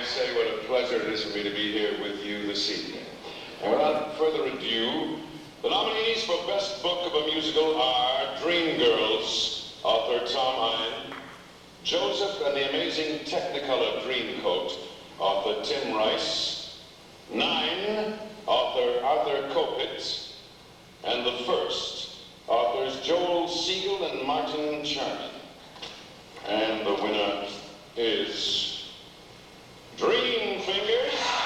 say what a pleasure it is for me to be here with you this evening. And without further ado, the nominees for Best Book of a Musical are Dreamgirls, author Tom Eyen, Joseph and the Amazing Technicolor Dreamcoat, author Tim Rice, 9, author Arthur Kopitz, and The First, authors Joel Siegel and Martin Charman. And the winner is Dreamfingers.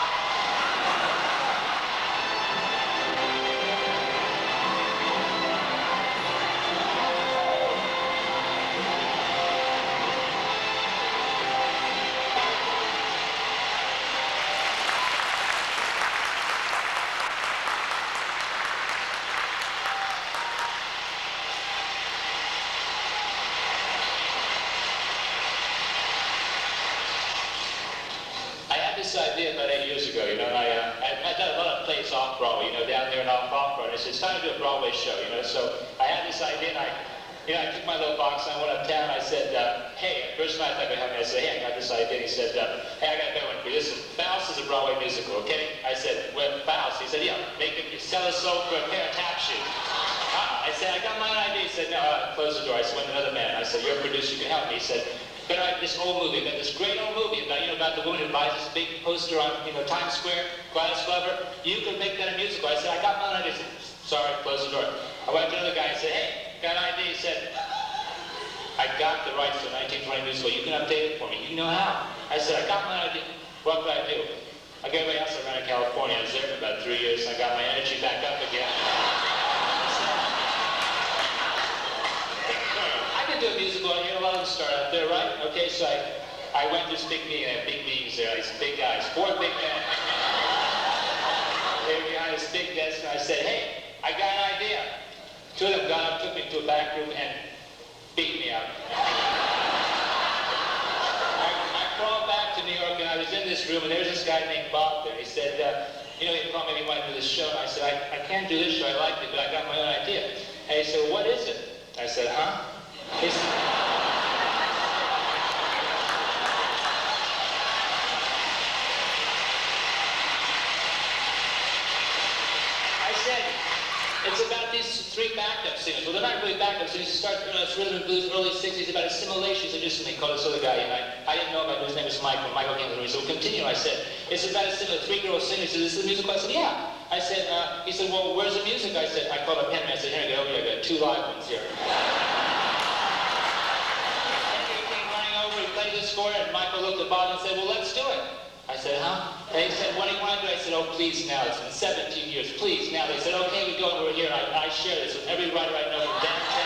This idea about 8 years ago, you know, and I'd done a lot of plays off Broadway, you know, down there in Off Broadway. I said, it's time to do a Broadway show, you know. So I had this idea, and I took my little box and I went uptown. And I said, hey, first night I thought I said, hey, I got this idea. He said, hey, I got a better one for you. Listen, Faust is a Broadway musical, okay? I said, well, Faust. He said, yeah, sell a soul for a pair of tap shoes. I said, I got my idea. He said, no, close the door. I said, went to another man. I said, you're a producer, you can help me. He said, this old movie, about this great old movie about, you know, about the woman who buys this big poster on, you know, Times Square, Gladys Glover. You could make that a musical. I said, I got my idea. He said, sorry, close the door. I went to another guy and said, hey, got an idea. He said, I got the rights to a 1920 musical. You can update it for me. You know how? I said, I got my idea. What could I do? Like everybody else, I ran to California. I was there for about 3 years, and I got my energy back up again. Do a musical, you know, a lot of them start out there, right? Okay, so I went to this big meeting, I had big meetings there, these big guys, 4 big men. They were behind this big desk, and I said, hey, I got an idea. 2 of them got up, took me to a back room, and beat me up. I crawled back to New York, and I was in this room, and there was this guy named Bob there. He said, you know, he called me, he wanted to do this show, and I said, I can't do this show, I like it, but I got my own idea. And he said, well, what is it? I said, huh? I said, it's about these 3 backup singers. Well, they're not really backup singers. It starts, you know, it's rhythm and blues, early 60s, about assimilations. They do something called this other guy, and I didn't know about his name was Michael. Michael came to me, so we'll continue. I said, it's about a 3-girl singers. Is this the musical? I said, yeah. I said, he said, well, where's the music? I said, I called up Henry. I said, Henry, get over here. I got 2 live ones here. Score, and Michael looked at Bob and said, well, let's do it. I said, huh? And he said, what do you want to do? I said, oh, please now. It's been 17 years. Please now. They said, okay, we go, and we're here. I share this with every writer I know from downtown.